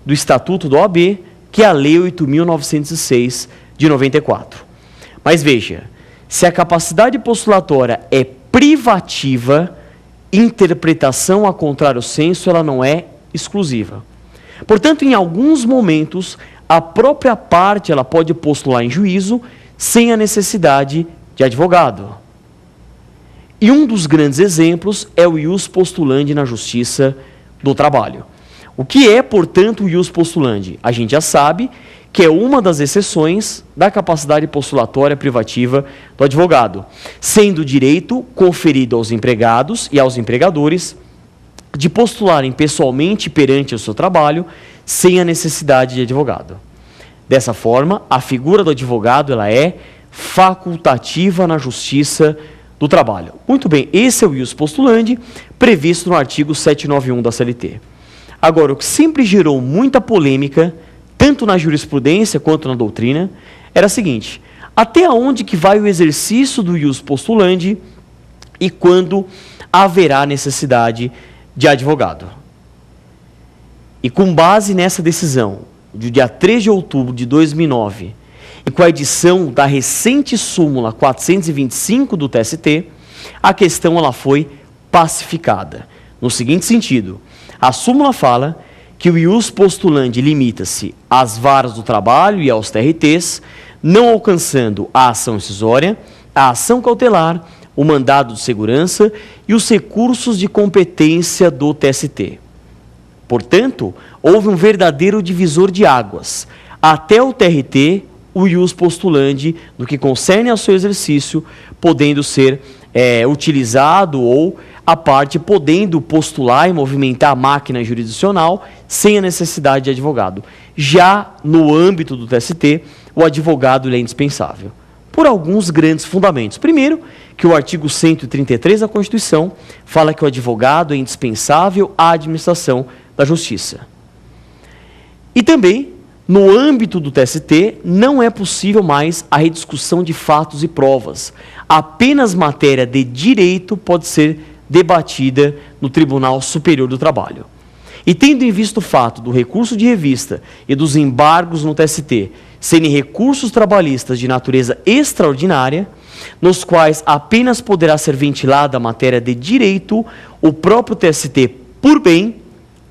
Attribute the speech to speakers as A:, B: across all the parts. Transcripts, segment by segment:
A: do Estatuto da OAB, que é a Lei 8.906 de 94. Mas veja, se a capacidade postulatória é privativa, interpretação a contrário senso, ela não é exclusiva. Portanto, em alguns momentos, a própria parte ela pode postular em juízo sem a necessidade de advogado. E um dos grandes exemplos é o ius postulandi na Justiça do Trabalho. O que é, portanto, o ius postulandi? A gente já sabe que é uma das exceções da capacidade postulatória privativa do advogado, sendo o direito conferido aos empregados e aos empregadores de postularem pessoalmente perante o seu trabalho sem a necessidade de advogado. Dessa forma, a figura do advogado ela é facultativa na Justiça do Trabalho. Muito bem, esse é o ius postulandi previsto no artigo 791 da CLT. Agora, o que sempre gerou muita polêmica, tanto na jurisprudência quanto na doutrina, era o seguinte: até onde que vai o exercício do ius postulandi e quando haverá necessidade de advogado? E com base nessa decisão, do dia 3 de outubro de 2009, e com a edição da recente súmula 425 do TST, a questão ela foi pacificada. No seguinte sentido, a súmula fala que o ius postulandi limita-se às varas do trabalho e aos TRTs, não alcançando a ação incisória, a ação cautelar, o mandado de segurança e os recursos de competência do TST. Portanto, houve um verdadeiro divisor de águas. Até o TRT, o ius postulandi, no que concerne ao seu exercício, podendo ser utilizado ou a parte podendo postular e movimentar a máquina jurisdicional sem a necessidade de advogado. Já no âmbito do TST, o advogado ele é indispensável, por alguns grandes fundamentos. Primeiro, que o artigo 133 da Constituição fala que o advogado é indispensável à administração da Justiça. E também, no âmbito do TST, não é possível mais a rediscussão de fatos e provas. Apenas matéria de direito pode ser debatida no Tribunal Superior do Trabalho. E tendo em vista o fato do recurso de revista e dos embargos no TST serem recursos trabalhistas de natureza extraordinária, nos quais apenas poderá ser ventilada a matéria de direito, o próprio TST, por bem,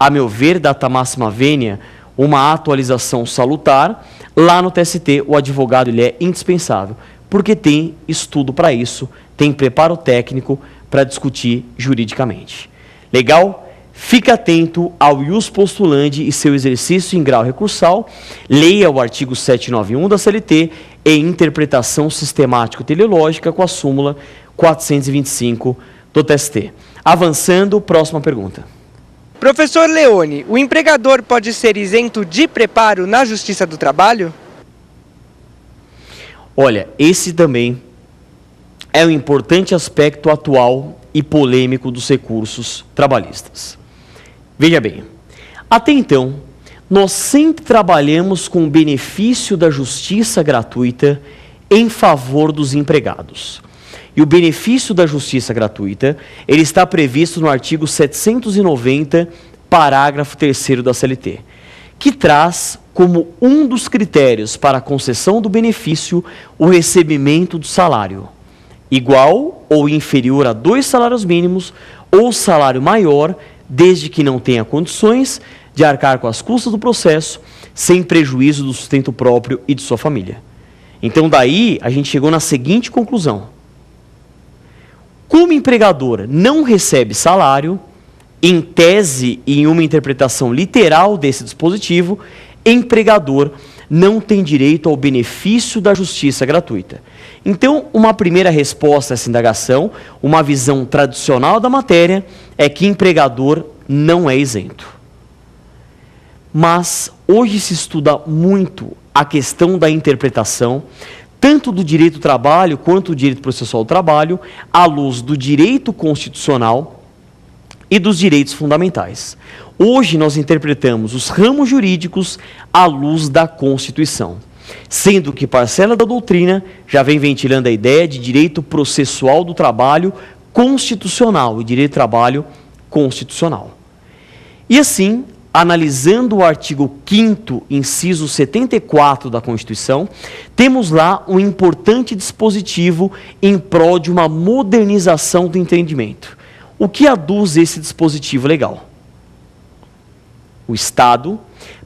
A: a meu ver, data máxima vênia, uma atualização salutar, lá no TST o advogado ele é indispensável, porque tem estudo para isso, tem preparo técnico para discutir juridicamente. Legal? Fique atento ao ius postulandi e seu exercício em grau recursal, leia o artigo 791 da CLT e interpretação sistemático-teleológica com a súmula 425 do TST. Avançando, próxima pergunta.
B: Professor Leone, o empregador pode ser isento de preparo na Justiça do Trabalho?
A: Olha, esse também é um importante aspecto atual e polêmico dos recursos trabalhistas. Veja bem, até então, nós sempre trabalhamos com o benefício da justiça gratuita em favor dos empregados. E o benefício da justiça gratuita, ele está previsto no artigo 790, parágrafo 3º da CLT, que traz como um dos critérios para a concessão do benefício o recebimento do salário, igual ou inferior a 2 salários mínimos ou salário maior, desde que não tenha condições de arcar com as custas do processo, sem prejuízo do sustento próprio e de sua família. Então, daí, a gente chegou na seguinte conclusão. Como empregador não recebe salário, em tese e em uma interpretação literal desse dispositivo, empregador não tem direito ao benefício da justiça gratuita. Então, uma primeira resposta a essa indagação, uma visão tradicional da matéria, é que empregador não é isento. Mas hoje se estuda muito a questão da interpretação, tanto do direito do trabalho quanto do direito processual do trabalho, à luz do direito constitucional e dos direitos fundamentais. Hoje nós interpretamos os ramos jurídicos à luz da Constituição, sendo que parcela da doutrina já vem ventilando a ideia de direito processual do trabalho constitucional e direito do trabalho constitucional. E assim, analisando o artigo 5º, inciso 74 da Constituição, temos lá um importante dispositivo em prol de uma modernização do entendimento. O que aduz esse dispositivo legal? O Estado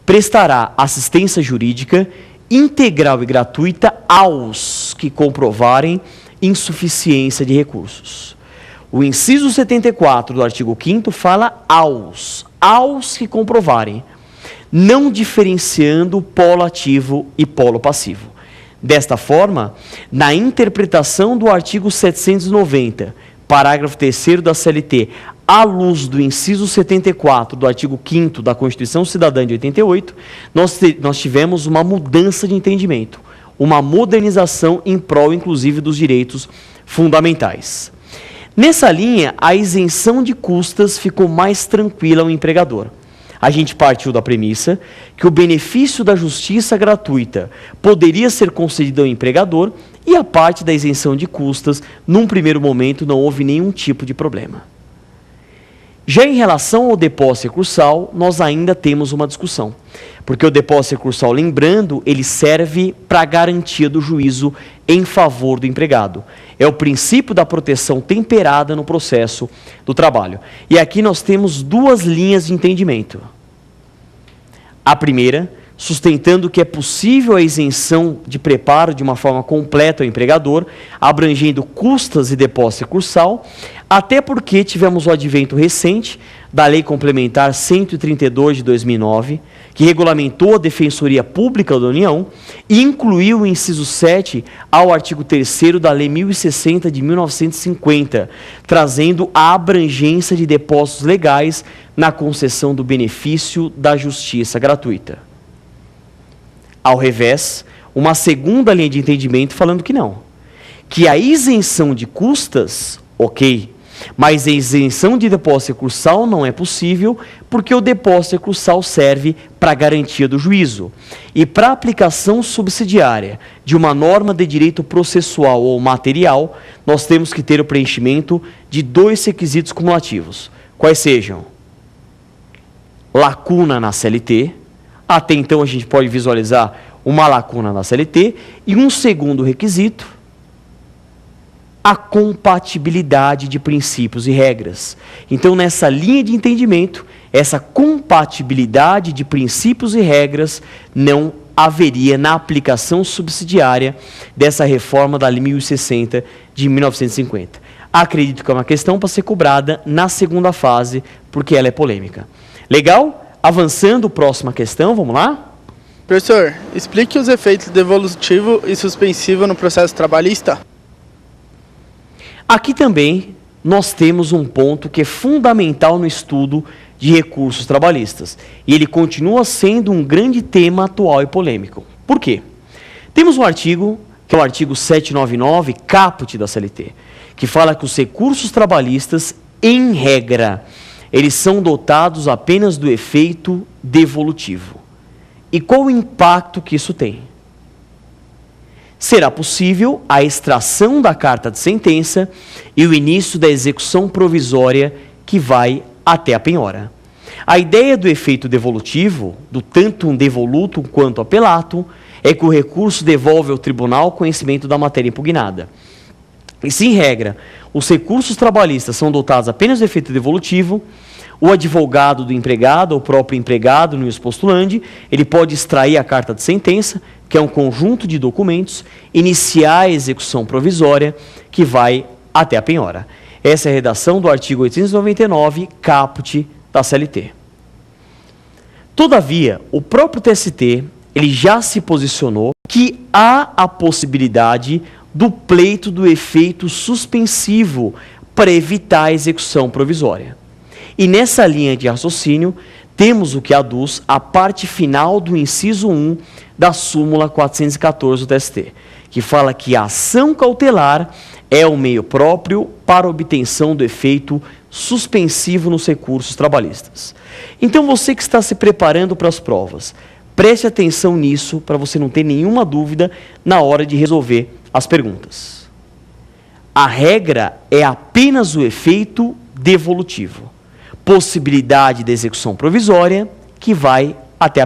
A: prestará assistência jurídica integral e gratuita aos que comprovarem insuficiência de recursos. O inciso 74 do artigo 5º fala aos que comprovarem, não diferenciando polo ativo e polo passivo. Desta forma, na interpretação do artigo 790, parágrafo 3º da CLT, à luz do inciso 74 do artigo 5º da Constituição Cidadã de 88, nós tivemos uma mudança de entendimento, uma modernização em prol, inclusive, dos direitos fundamentais. Nessa linha, a isenção de custas ficou mais tranquila ao empregador. A gente partiu da premissa que o benefício da justiça gratuita poderia ser concedido ao empregador e a parte da isenção de custas, num primeiro momento, não houve nenhum tipo de problema. Já em relação ao depósito recursal, nós ainda temos uma discussão, porque o depósito recursal, lembrando, ele serve para a garantia do juízo em favor do empregado. É o princípio da proteção temperada no processo do trabalho. E aqui nós temos duas linhas de entendimento. A primeira, sustentando que é possível a isenção de preparo de uma forma completa ao empregador, abrangendo custas e depósito recursal, até porque tivemos o advento recente da Lei Complementar 132 de 2009, que regulamentou a Defensoria Pública da União e incluiu o inciso 7 ao artigo 3º da Lei 1060 de 1950, trazendo a abrangência de depósitos legais na concessão do benefício da justiça gratuita. Ao revés, uma segunda linha de entendimento falando que não. Que a isenção de custas, ok, mas a isenção de depósito recursal não é possível porque o depósito recursal serve para a garantia do juízo. E para a aplicação subsidiária de uma norma de direito processual ou material, nós temos que ter o preenchimento de dois requisitos cumulativos. Quais sejam? Lacuna na CLT. Até então a gente pode visualizar uma lacuna na CLT. E um segundo requisito, a compatibilidade de princípios e regras. Então, nessa linha de entendimento, essa compatibilidade de princípios e regras não haveria na aplicação subsidiária dessa reforma da Lei 1060 de 1950. Acredito que é uma questão para ser cobrada na segunda fase, porque ela é polêmica. Legal? Avançando, próxima questão, vamos lá?
C: Professor, explique os efeitos devolutivo e suspensivo no processo trabalhista.
A: Aqui também nós temos um ponto que é fundamental no estudo de recursos trabalhistas. E ele continua sendo um grande tema atual e polêmico. Por quê? Temos um artigo, que é o artigo 799, caput da CLT, que fala que os recursos trabalhistas, em regra, eles são dotados apenas do efeito devolutivo. E qual o impacto que isso tem? Será possível a extração da carta de sentença e o início da execução provisória que vai até a penhora. A ideia do efeito devolutivo, do tantum devolutum quanto apelatum, é que o recurso devolve ao tribunal conhecimento da matéria impugnada. E se, em regra, os recursos trabalhistas são dotados apenas do efeito devolutivo, o advogado do empregado, ou o próprio empregado no ius postulandi, ele pode extrair a carta de sentença, que é um conjunto de documentos, iniciar a execução provisória, que vai até a penhora. Essa é a redação do artigo 899, caput da CLT. Todavia, o próprio TST, ele já se posicionou que há a possibilidade do pleito do efeito suspensivo para evitar a execução provisória. E nessa linha de raciocínio, temos o que aduz a parte final do inciso 1 da súmula 414 do TST, que fala que a ação cautelar é o meio próprio para a obtenção do efeito suspensivo nos recursos trabalhistas. Então, você que está se preparando para as provas, preste atenção nisso para você não ter nenhuma dúvida na hora de resolver as perguntas. A regra é apenas o efeito devolutivo. Possibilidade de execução provisória que vai até a